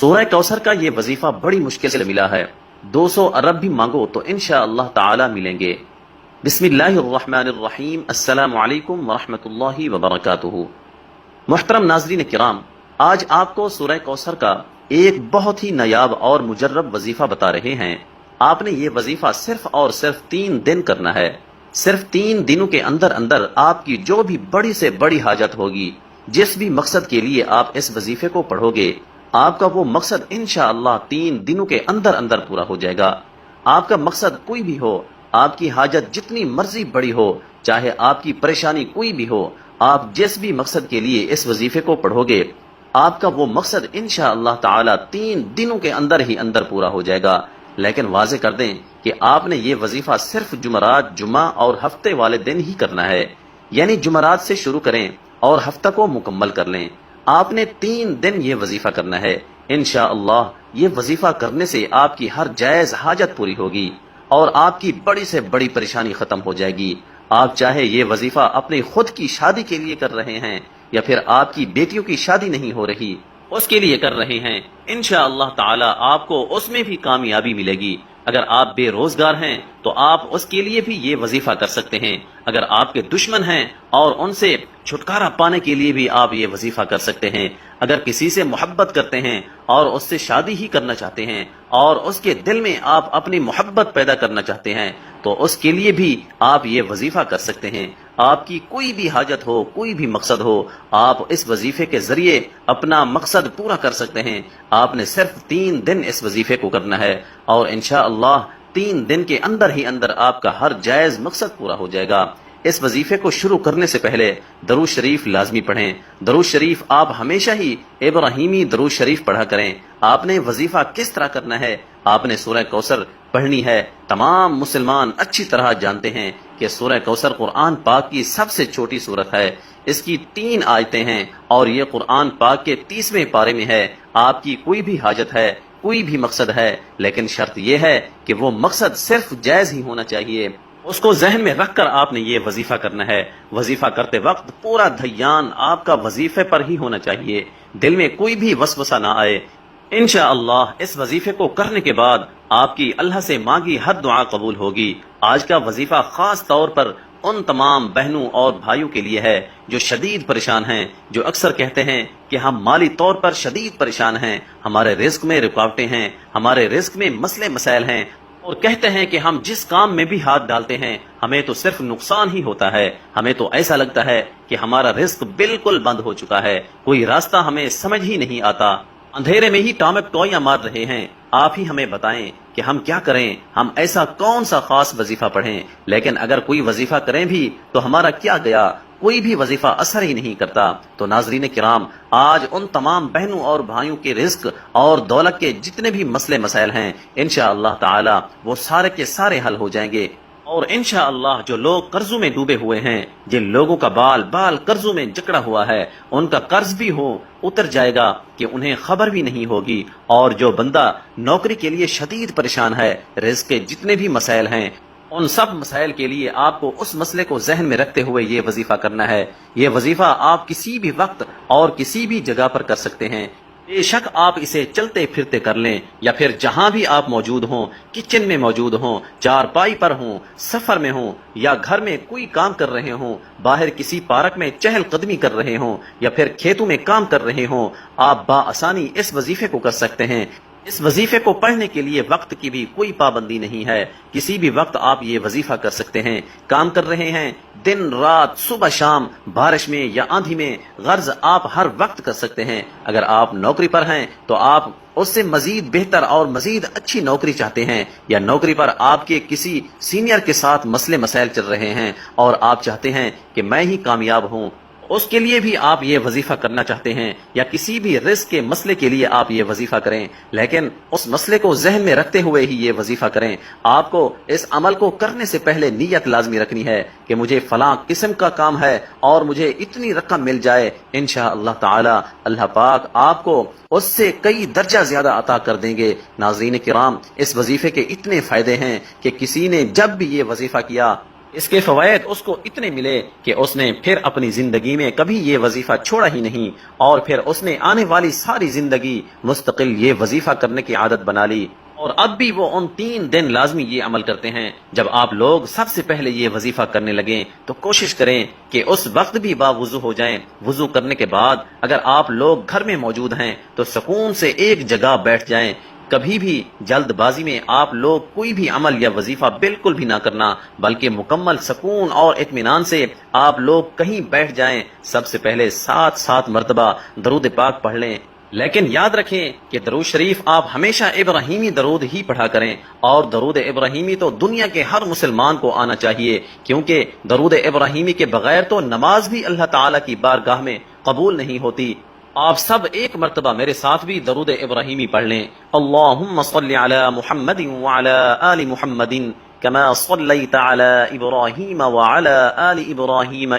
سورہ کوثر کا یہ وظیفہ بڑی مشکل سے ملا ہے۔ 200 ارب بھی مانگو تو انشاءاللہ تعالی ملیں گے۔ بسم اللہ الرحمن الرحیم۔ السلام علیکم ورحمۃ اللہ وبرکاتہ۔ محترم ناظرین کرام، آج آپ کو سورہ کوثر کا ایک بہت ہی نایاب اور مجرب وظیفہ بتا رہے ہیں۔ آپ نے یہ وظیفہ صرف اور صرف 3 دن کرنا ہے۔ صرف 3 دنوں کے اندر اندر آپ کی جو بھی بڑی سے بڑی حاجت ہوگی، جس بھی مقصد کے لیے آپ اس وظیفے کو پڑھو گے، آپ کا وہ مقصد انشاءاللہ 3 دنوں کے اندر اندر پورا ہو جائے گا۔ آپ کا مقصد کوئی بھی ہو، آپ کی حاجت جتنی مرضی بڑی ہو، چاہے آپ کی پریشانی کوئی بھی ہو، آپ جس بھی مقصد کے لیے اس وظیفے کو پڑھو گے، آپ کا وہ مقصد انشاءاللہ تعالی 3 دنوں کے اندر ہی اندر پورا ہو جائے گا۔ لیکن واضح کر دیں کہ آپ نے یہ وظیفہ صرف جمعرات، جمعہ اور ہفتے والے دن ہی کرنا ہے، یعنی جمعرات سے شروع کریں اور ہفتہ کو مکمل کر لیں۔ آپ نے 3 دن یہ وظیفہ کرنا ہے۔ انشاءاللہ یہ وظیفہ کرنے سے آپ کی ہر جائز حاجت پوری ہوگی اور آپ کی بڑی سے بڑی پریشانی ختم ہو جائے گی۔ آپ چاہے یہ وظیفہ اپنی خود کی شادی کے لیے کر رہے ہیں یا پھر آپ کی بیٹیوں کی شادی نہیں ہو رہی، اس کے لیے کر رہے ہیں، انشاءاللہ تعالی آپ کو اس میں بھی کامیابی ملے گی۔ اگر آپ بے روزگار ہیں تو آپ اس کے لیے بھی یہ وظیفہ کر سکتے ہیں۔ اگر آپ کے دشمن ہیں اور ان سے چھٹکارا پانے کے لیے بھی آپ یہ وظیفہ کر سکتے ہیں۔ اگر کسی سے محبت کرتے ہیں اور اس سے شادی ہی کرنا چاہتے ہیں اور اس کے دل میں آپ اپنی محبت پیدا کرنا چاہتے ہیں تو اس کے لیے بھی آپ یہ وظیفہ کر سکتے ہیں۔ آپ کی کوئی بھی حاجت ہو، کوئی بھی مقصد ہو، آپ اس وظیفے کے ذریعے اپنا مقصد پورا کر سکتے ہیں۔ آپ نے صرف 3 دن اس وظیفے کو کرنا ہے اور انشاءاللہ 3 دن کے اندر ہی اندر آپ کا ہر جائز مقصد پورا ہو جائے گا۔ اس وظیفے کو شروع کرنے سے پہلے درود شریف لازمی پڑھیں۔ درود شریف آپ ہمیشہ ہی ابراہیمی درود شریف پڑھا کریں۔ آپ نے وظیفہ کس طرح کرنا ہے؟ آپ نے سورہ کوثر پڑھنی ہے۔ تمام مسلمان اچھی طرح جانتے ہیں کہ سورہ کوثر قرآن پاک کی سب سے چھوٹی سورت ہے۔ اس کی 3 آیتیں ہیں اور یہ قرآن پاک کے 30ویں پارے میں ہے۔ آپ کی کوئی بھی حاجت ہے، کوئی بھی مقصد ہے، لیکن شرط یہ ہے کہ وہ مقصد صرف جائز ہی ہونا چاہیے۔ اس کو ذہن میں رکھ کر آپ نے یہ وظیفہ کرنا ہے۔ وظیفہ کرتے وقت پورا دھیان آپ کا وظیفے پر ہی ہونا چاہیے، دل میں کوئی بھی وسوسہ نہ آئے۔ انشاءاللہ اس وظیفے کو کرنے کے بعد آپ کی اللہ سے مانگی ہر دعا قبول ہوگی۔ آج کا وظیفہ خاص طور پر ان تمام بہنوں اور بھائیوں کے لیے ہے جو شدید پریشان ہیں، جو اکثر کہتے ہیں کہ ہم مالی طور پر شدید پریشان ہیں، ہمارے رزق میں رکاوٹیں ہیں، ہمارے رزق میں مسئلے مسائل ہیں، اور کہتے ہیں کہ ہم جس کام میں بھی ہاتھ ڈالتے ہیں ہمیں تو صرف نقصان ہی ہوتا ہے، ہمیں تو ایسا لگتا ہے کہ ہمارا رزق بالکل بند ہو چکا ہے، کوئی راستہ ہمیں سمجھ ہی نہیں آتا، اندھیرے میں ہی ٹامک ٹوئیاں مار رہے ہیں۔ آپ ہی ہمیں بتائیں کہ ہم کیا کریں، ہم ایسا کون سا خاص وظیفہ پڑھیں؟ لیکن اگر کوئی وظیفہ کریں بھی تو ہمارا کیا گیا، کوئی بھی وظیفہ اثر ہی نہیں کرتا۔ تو ناظرین کرام، آج ان تمام بہنوں اور بھائیوں کے رزق اور دولت کے جتنے بھی مسئلے مسائل ہیں، انشاءاللہ تعالی وہ سارے کے سارے حل ہو جائیں گے۔ اور انشاءاللہ جو لوگ قرضوں میں ڈوبے ہوئے ہیں، جن لوگوں کا بال بال قرضوں میں جکڑا ہوا ہے، ان کا قرض بھی اتر جائے گا کہ انہیں خبر بھی نہیں ہوگی۔ اور جو بندہ نوکری کے لیے شدید پریشان ہے، رزق کے جتنے بھی مسائل ہیں، ان سب مسائل کے لیے آپ کو اس مسئلے کو ذہن میں رکھتے ہوئے یہ وظیفہ کرنا ہے۔ یہ وظیفہ آپ کسی بھی وقت اور کسی بھی جگہ پر کر سکتے ہیں۔ بے شک آپ اسے چلتے پھرتے کر لیں یا پھر جہاں بھی آپ موجود ہوں، کچن میں موجود ہوں، چارپائی پر ہوں، سفر میں ہوں، یا گھر میں کوئی کام کر رہے ہوں، باہر کسی پارک میں چہل قدمی کر رہے ہوں، یا پھر کھیتوں میں کام کر رہے ہوں، آپ بآسانی اس وظیفے کو کر سکتے ہیں۔ اس وظیفے کو پڑھنے کے لیے وقت کی بھی کوئی پابندی نہیں ہے، کسی بھی وقت آپ یہ وظیفہ کر سکتے ہیں۔ کام کر رہے ہیں، دن رات، صبح شام، بارش میں یا آندھی میں، غرض آپ ہر وقت کر سکتے ہیں۔ اگر آپ نوکری پر ہیں تو آپ اس سے مزید بہتر اور مزید اچھی نوکری چاہتے ہیں، یا نوکری پر آپ کے کسی سینئر کے ساتھ مسئلے مسائل چل رہے ہیں اور آپ چاہتے ہیں کہ میں ہی کامیاب ہوں، اس کے لیے بھی آپ یہ وظیفہ کرنا چاہتے ہیں، یا کسی بھی رزق کے مسئلے کے لیے آپ یہ وظیفہ کریں، لیکن اس مسئلے کو ذہن میں رکھتے ہوئے ہی یہ وظیفہ کریں۔ آپ کو اس عمل کو کرنے سے پہلے نیت لازمی رکھنی ہے کہ مجھے فلاں قسم کا کام ہے اور مجھے اتنی رقم مل جائے، انشاءاللہ تعالی اللہ پاک آپ کو اس سے کئی درجہ زیادہ عطا کر دیں گے۔ ناظرین کرام، اس وظیفے کے اتنے فائدے ہیں کہ کسی نے جب بھی یہ وظیفہ کیا اس کے فوائد اس کو اتنے ملے کہ اس نے پھر اپنی زندگی میں کبھی یہ وظیفہ چھوڑا ہی نہیں، اور پھر اس نے آنے والی ساری زندگی مستقل یہ وظیفہ کرنے کی عادت بنا لی، اور اب بھی وہ ان 3 دن لازمی یہ عمل کرتے ہیں۔ جب آپ لوگ سب سے پہلے یہ وظیفہ کرنے لگیں تو کوشش کریں کہ اس وقت بھی باوضو ہو جائیں۔ وضو کرنے کے بعد اگر آپ لوگ گھر میں موجود ہیں تو سکون سے ایک جگہ بیٹھ جائیں۔ کبھی بھی جلد بازی میں آپ لوگ کوئی بھی عمل یا وظیفہ بالکل بھی نہ کرنا، بلکہ مکمل سکون اور اطمینان سے آپ لوگ کہیں بیٹھ جائیں۔ سب سے پہلے 7 مرتبہ درود پاک پڑھ لیں، لیکن یاد رکھیں کہ درود شریف آپ ہمیشہ ابراہیمی درود ہی پڑھا کریں، اور درود ابراہیمی تو دنیا کے ہر مسلمان کو آنا چاہیے، کیونکہ درود ابراہیمی کے بغیر تو نماز بھی اللہ تعالیٰ کی بارگاہ میں قبول نہیں ہوتی۔ آپ سب ایک مرتبہ میرے ساتھ بھی درود ابراہیمی پڑھ لیں۔ اللہم صلی علی محمد وعلی آل محمد کما صلیت علی ابراہیم وعلی آل ابراہیم